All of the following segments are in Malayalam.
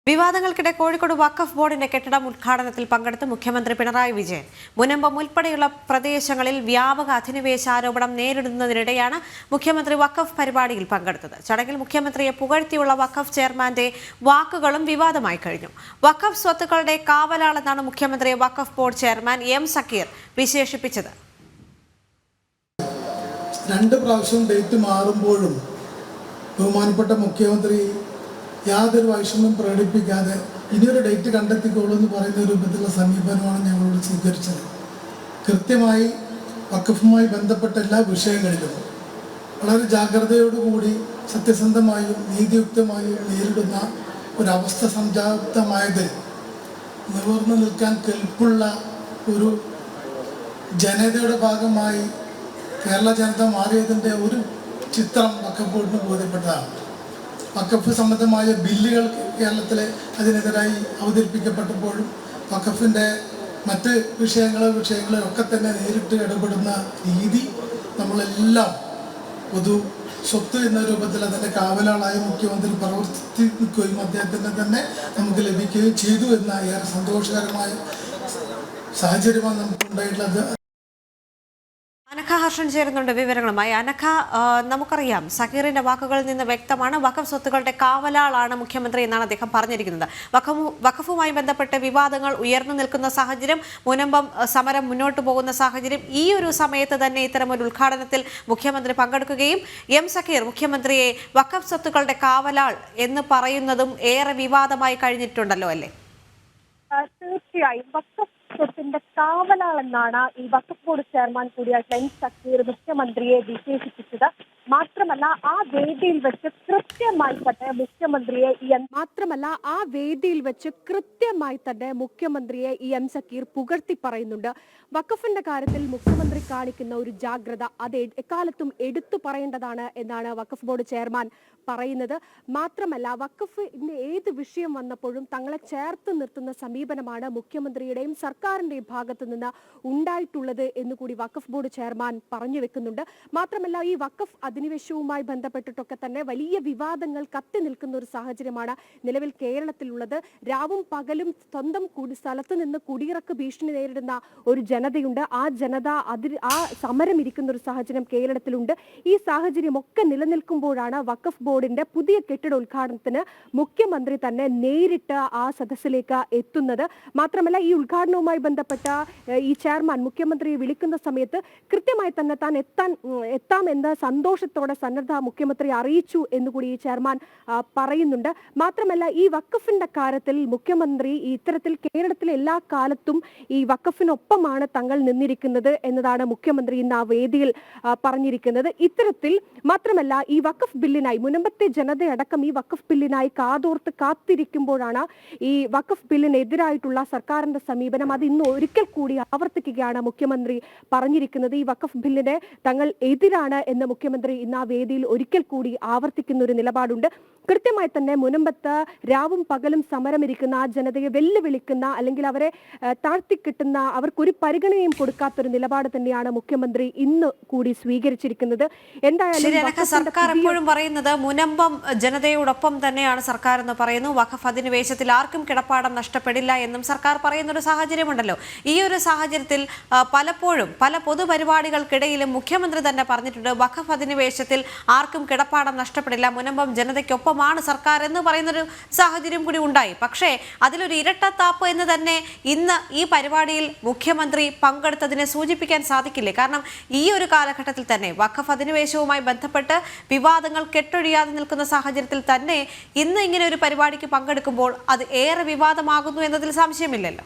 വിവാദങ്ങൾക്കിടെ കോഴിക്കോട് വഖഫ് ബോർഡിന്റെ കെട്ടിടം ഉദ്ഘാടനത്തിൽ പങ്കെടുത്ത മുഖ്യമന്ത്രി പിണറായി വിജയൻ മുനമ്പം ഉൾപ്പെടെയുള്ള പ്രദേശങ്ങളിൽ വ്യാപക അധിനിവേശ ആരോപണം നേരിടുന്നതിനിടെയാണ് മുഖ്യമന്ത്രി വഖഫ് പരിപാടിയിൽ പങ്കെടുത്തത്. ചടങ്ങിൽ മുഖ്യമന്ത്രിയെ പുകഴ്ത്തിയുള്ള വഖഫ് ചെയർമാന്റെ വാക്കുകളും വിവാദമായി കഴിഞ്ഞു. വഖഫ് സ്വത്തുക്കളുടെ കാവലാളെന്നാണ് മുഖ്യമന്ത്രിയെ വഖഫ് ബോർഡ് ചെയർമാൻ എം സക്കീർ വിശേഷിപ്പിച്ചത്. രണ്ട് പ്രാവശ്യം ഡേറ്റ് മാറുമ്പോഴും ബഹുമാനപ്പെട്ട മുഖ്യമന്ത്രി യാതൊരു വൈഷമ്യം പ്രകടിപ്പിക്കാതെ ഇനിയൊരു ഡേറ്റ് കണ്ടെത്തിക്കോളൂ എന്ന് പറയുന്ന രൂപത്തിലുള്ള സമീപനമാണ് ഞങ്ങളോട് സ്വീകരിച്ചത്. കൃത്യമായി വഖഫുമായി ബന്ധപ്പെട്ട എല്ലാ വിഷയങ്ങളിലും വളരെ ജാഗ്രതയോടുകൂടി സത്യസന്ധമായും നീതിയുക്തമായും നേരിടുന്ന ഒരവസ്ഥ സംജാതമായതിൽ നിവർന്നു നിൽക്കാൻ കെൽപ്പുള്ള ഒരു ജനതയുടെ ഭാഗമായി കേരള ജനത മാറിയതിൻ്റെ ഒരു ചിത്രം വഖഫ് ബോർഡിന് ബോധ്യപ്പെട്ടതാണ്. വഖഫ് സംബന്ധമായ ബില്ലുകൾ കേരളത്തിലെ അതിനെതിരായി അവതരിപ്പിക്കപ്പെട്ടപ്പോഴും വഖഫിൻ്റെ മറ്റ് വിഷയങ്ങളിലൊക്കെ തന്നെ നേരിട്ട് ഇടപെടുന്ന രീതി നമ്മളെല്ലാം പൊതു സ്വത്ത് എന്ന രൂപത്തിൽ അതിൻ്റെ കാവലാളായി മുഖ്യമന്ത്രി പ്രവർത്തിക്കുകയും അദ്ദേഹത്തിൻ്റെ തന്നെ നമുക്ക് ലഭിക്കുകയും ചെയ്തു എന്ന ഏറെ സന്തോഷകരമായ സാഹചര്യമാണ് നമുക്കുണ്ടായിട്ടുള്ളത്. അനഘ ഹർഷൻ ചേരുന്നുണ്ട് വിവരങ്ങളുമായി. അനഘ, നമുക്കറിയാം സക്കീറിന്റെ വാക്കുകളിൽ നിന്ന് വ്യക്തമാണ് വഖഫ് സ്വത്തുക്കളുടെ കാവലാളാണ് മുഖ്യമന്ത്രി എന്നാണ് അദ്ദേഹം പറഞ്ഞിരിക്കുന്നത്. വഖഫുമായി ബന്ധപ്പെട്ട് വിവാദങ്ങൾ ഉയർന്നു നിൽക്കുന്ന സാഹചര്യം, മുനമ്പം സമരം മുന്നോട്ട് പോകുന്ന സാഹചര്യം, ഈ ഒരു സമയത്ത് തന്നെ ഇത്തരമൊരു ഉദ്ഘാടനത്തിൽ മുഖ്യമന്ത്രി പങ്കെടുക്കുകയും എം സക്കീർ മുഖ്യമന്ത്രിയെ വഖഫ് സ്വത്തുക്കളുടെ കാവലാൾ എന്ന് പറയുന്നതും ഏറെ വിവാദമായി കഴിഞ്ഞിട്ടുണ്ടല്ലോ അല്ലേ? തീർച്ചയായും വഖഫ് സ്വത്തിന്റെ കാവലാളെന്നാണ് ഈ വഖഫ് ബോർഡ് ചെയർമാൻ കൂടിയായിട്ടുള്ള എം സക്കീർ മുഖ്യമന്ത്രിയെ വിശേഷിപ്പിച്ചത്. മാത്രമല്ല ആ വേദിയിൽ വെച്ച് കൃത്യമായി തന്നെ മുഖ്യമന്ത്രിയെ ഈ എം സക്കീർ പുകഴ്ത്തി പറയുന്നുണ്ട്. വഖഫിന്റെ കാര്യത്തിൽ മുഖ്യമന്ത്രി കാണിക്കുന്ന ഒരു ജാഗ്രത അത് എക്കാലത്തും എടുത്തു പറയേണ്ടതാണ് എന്നാണ് വഖഫ് ബോർഡ് ചെയർമാൻ പറയുന്നത്. മാത്രമല്ല വഖഫിന്റെ ഏത് വിഷയം വന്നപ്പോഴും തങ്ങളെ ചേർത്ത് നിർത്തുന്ന സമീപനമാണ് മുഖ്യമന്ത്രിയുടെയും സർക്കാരിന്റെയും ഭാഗത്തു നിന്ന് ഉണ്ടായിട്ടുള്ളത് എന്നുകൂടി വഖഫ് ബോർഡ് ചെയർമാൻ പറഞ്ഞു വെക്കുന്നുണ്ട്. മാത്രമല്ല ഈ വഖഫ് അധിനിവേശവുമായി ബന്ധപ്പെട്ടിട്ടൊക്കെ തന്നെ വലിയ വിവാദങ്ങൾ കത്തി നിൽക്കുന്ന ഒരു സാഹചര്യമാണ് നിലവിൽ കേരളത്തിലുള്ളത്. രാവും പകലും സ്വന്തം സ്ഥലത്ത് നിന്ന് കുടിയിറക്ക് ഭീഷണി നേരിടുന്ന ഒരു ജനതയുണ്ട്. ആ സമരം ഇരിക്കുന്ന ഒരു സാഹചര്യം കേരളത്തിലുണ്ട്. ഈ സാഹചര്യം ഒക്കെ നിലനിൽക്കുമ്പോഴാണ് വഖഫ് ബോർഡിന്റെ പുതിയ കെട്ടിട ഉദ്ഘാടനത്തിന് മുഖ്യമന്ത്രി തന്നെ നേരിട്ട് ആ സദസ്സിലേക്ക് എത്തുന്നത്. മാത്രമല്ല ഈ ഉദ്ഘാടനവുമായി ബന്ധപ്പെട്ട ഈ ചെയർമാൻ മുഖ്യമന്ത്രിയെ വിളിക്കുന്ന സമയത്ത് കൃത്യമായി തന്നെ താൻ എത്താമെന്ന് സന്തോഷത്തോടെ സന്നദ്ധ മുഖ്യമന്ത്രി അറിയിച്ചു എന്നുകൂടി ഈ ചെയർമാൻ പറയുന്നുണ്ട്. മാത്രമല്ല ഈ വഖഫിന്റെ കാര്യത്തിൽ മുഖ്യമന്ത്രി ഇത്തരത്തിൽ കേരളത്തിലെ എല്ലാ കാലത്തും ഈ വഖഫിനൊപ്പമാണ് തങ്ങൾ നിന്നിരിക്കുന്നത് എന്നതാണ് മുഖ്യമന്ത്രി ഇന്ന് ആ വേദിയിൽ പറഞ്ഞിരിക്കുന്നത്. ഇത്തരത്തിൽ മാത്രമല്ല ഈ വഖഫ് ബില്ലിനായി മുനമ്പത്തെ ജനതയടക്കം ഈ വഖഫ് ബില്ലിനായി കാതോർത്ത് കാത്തിരിക്കുമ്പോഴാണ് ഈ വഖഫ് ബില്ലിനെതിരായിട്ടുള്ള സർക്കാരിന്റെ സമീപനം അത് ഇന്ന് ഒരിക്കൽ കൂടി ആവർത്തിക്കുകയാണ് മുഖ്യമന്ത്രി പറഞ്ഞിരിക്കുന്നത്. ഈ വഖഫ് ബില്ലിന് തങ്ങൾ എതിരാണ് എന്ന് മുഖ്യമന്ത്രി ഇന്ന് ആ വേദിയിൽ ഒരിക്കൽ കൂടി ആവർത്തിക്കുന്ന ഒരു നിലപാടുണ്ട്. കൃത്യമായി തന്നെ മുനമ്പത്ത് രാവും പകലും സമരമിരിക്കുന്ന ആ ജനതയെ വെല്ലുവിളിക്കുന്ന അല്ലെങ്കിൽ അവരെ താഴ്ത്തിക്കിട്ടുന്ന അവർക്കൊരു പരിഗണനയും കൊടുക്കാത്തൊരു നിലപാട് തന്നെയാണ് മുഖ്യമന്ത്രി ഇന്ന് കൂടി സ്വീകരിച്ചിരിക്കുന്നത്. എന്തായാലും സർക്കാർ എപ്പോഴും പറയുന്നത് മുനമ്പം ജനതയോടൊപ്പം തന്നെയാണ് സർക്കാർ എന്ന് പറയുന്നു. വഖഫ് അധിനിവേശത്തിൽ ആർക്കും കിടപ്പാടം നഷ്ടപ്പെടില്ല എന്നും സർക്കാർ പറയുന്ന ഒരു സാഹചര്യമുണ്ടല്ലോ. ഈ ഒരു സാഹചര്യത്തിൽ പലപ്പോഴും പല പൊതുപരിപാടികൾക്കിടയിലും മുഖ്യമന്ത്രി തന്നെ പറഞ്ഞിട്ടുണ്ട് വഖഫ് അധിനിവേശത്തിൽ ആർക്കും കിടപ്പാടം നഷ്ടപ്പെടില്ല, മുനമ്പം ജനതയ്ക്കൊപ്പമാണ് സർക്കാർ എന്ന് പറയുന്നൊരു സാഹചര്യം കൂടി ഉണ്ടായി. പക്ഷേ അതിലൊരു ഇരട്ടത്താപ്പ് എന്ന് തന്നെ ഇന്ന് ഈ പരിപാടിയിൽ മുഖ്യമന്ത്രി പങ്കെടുത്തതിനെ സൂചിപ്പിക്കാൻ സാധിക്കില്ലേ? കാരണം ഈ ഒരു കാലഘട്ടത്തിൽ തന്നെ വഖഫ് അധിനിവേശവുമായി ബന്ധപ്പെട്ട് വിവാദങ്ങൾ കെട്ടൊഴിയാതെ നിൽക്കുന്ന സാഹചര്യത്തിൽ തന്നെ ഇന്ന് ഇങ്ങനെ ഒരു പരിപാടിക്ക് പങ്കെടുക്കുമ്പോൾ അത് ഏറെ വിവാദമാകുന്നു എന്നതിൽ സംശയമില്ലല്ലോ.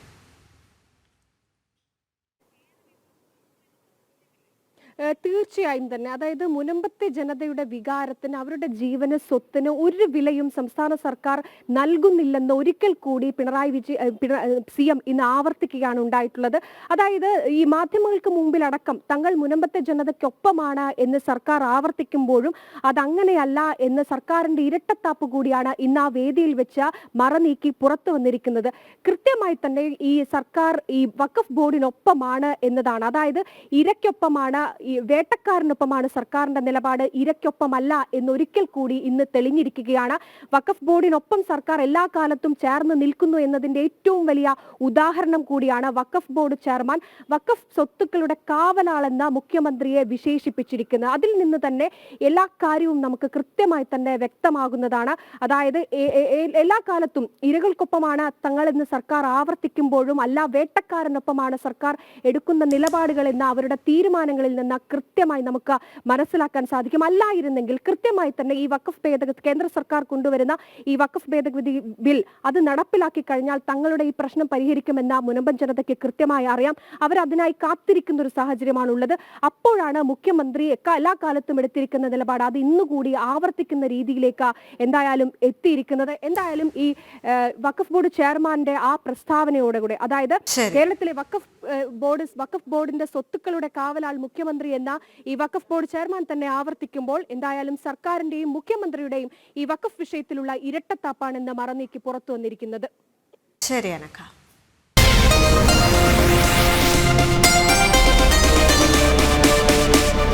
തീർച്ചയായും തന്നെ അതായത് മുനമ്പത്തെ ജനതയുടെ വികാരത്തിന് അവരുടെ ജീവന് സ്വത്തിന് ഒരു വിലയും സംസ്ഥാന സർക്കാർ നൽകുന്നില്ലെന്ന് ഒരിക്കൽ കൂടി CM ഇന്ന് ആവർത്തിക്കുകയാണ് ഉണ്ടായിട്ടുള്ളത്. അതായത് ഈ മാധ്യമങ്ങൾക്ക് മുമ്പിലടക്കം തങ്ങൾ മുനമ്പത്തെ ജനതയ്ക്കൊപ്പമാണ് എന്ന് സർക്കാർ ആവർത്തിക്കുമ്പോഴും അതങ്ങനെയല്ല എന്ന് സർക്കാരിന്റെ ഇരട്ടത്താപ്പ് കൂടിയാണ് ഇന്ന് ആ വേദിയിൽ വെച്ച് മറനീക്കി പുറത്തു വന്നിരിക്കുന്നത്. കൃത്യമായി തന്നെ ഈ സർക്കാർ ഈ വഖഫ് ബോർഡിനൊപ്പമാണ് എന്നതാണ്. അതായത് ഇരയ്ക്കൊപ്പമാണ് ഈ വേട്ടക്കാരനൊപ്പമാണ് സർക്കാരിന്റെ നിലപാട്, ഇരയ്ക്കൊപ്പമല്ല എന്നൊരിക്കൽ കൂടി ഇന്ന് തെളിഞ്ഞിരിക്കുകയാണ്. വഖഫ് ബോർഡിനൊപ്പം സർക്കാർ എല്ലാ കാലത്തും ചേർന്ന് നിൽക്കുന്നു എന്നതിന്റെ ഏറ്റവും വലിയ ഉദാഹരണം കൂടിയാണ് വഖഫ് ബോർഡ് ചെയർമാൻ വഖഫ് സ്വത്തുക്കളുടെ കാവലാളെന്ന മുഖ്യമന്ത്രിയെ വിശേഷിപ്പിച്ചിരിക്കുന്നത്. അതിൽ നിന്ന് തന്നെ എല്ലാ കാര്യവും നമുക്ക് കൃത്യമായി തന്നെ വ്യക്തമാകുന്നതാണ്. അതായത് എല്ലാ കാലത്തും ഇരകൾക്കൊപ്പമാണ് തങ്ങളെന്ന് സർക്കാർ ആവർത്തിക്കുമ്പോഴും അല്ല, വേട്ടക്കാരനൊപ്പമാണ് സർക്കാർ എടുക്കുന്ന നിലപാടുകൾ എന്ന അവരുടെ തീരുമാനങ്ങളിൽ നിന്ന് കൃത്യമായി നമുക്ക് മനസ്സിലാക്കാൻ സാധിക്കും. അല്ലായിരുന്നെങ്കിൽ കൃത്യമായി തന്നെ ഈ വഖഫ് ഭേദഗതി, കേന്ദ്ര സർക്കാർ കൊണ്ടുവരുന്ന ഈ വഖഫ് ഭേദഗതി ബിൽ അത് നടപ്പിലാക്കി കഴിഞ്ഞാൽ തങ്ങളുടെ ഈ പ്രശ്നം പരിഹരിക്കുമെന്ന മുനമ്പം ജനതയ്ക്ക് കൃത്യമായി അറിയാം. അവരതിനായി കാത്തിരിക്കുന്ന ഒരു സാഹചര്യമാണുള്ളത്. അപ്പോഴാണ് മുഖ്യമന്ത്രി എല്ലാ കാലത്തും എടുത്തിരിക്കുന്ന നിലപാട് അത് ഇന്നുകൂടി ആവർത്തിക്കുന്ന രീതിയിലേക്ക് എന്തായാലും എത്തിയിരിക്കുന്നത്. എന്തായാലും ഈ വഖഫ് ബോർഡ് ചെയർമാന്റെ ആ പ്രസ്താവനയോടുകൂടെ, അതായത് കേരളത്തിലെ വഖഫ് ബോർഡിന്റെ സ്വത്തുക്കളുടെ കാവലാൾ മുഖ്യമന്ത്രി എന്ന ഈ വഖഫ് ബോർഡ് ചെയർമാൻ തന്നെ ആവർത്തിക്കുമ്പോൾ എന്തായാലും സർക്കാരിന്റെയും മുഖ്യമന്ത്രിയുടെയും ഈ വഖഫ് വിഷയത്തിലുള്ള ഇരട്ടത്താപ്പാണെന്ന് മറനീക്കി പുറത്തു വന്നിരിക്കുന്നത്. ശരി അനഘ.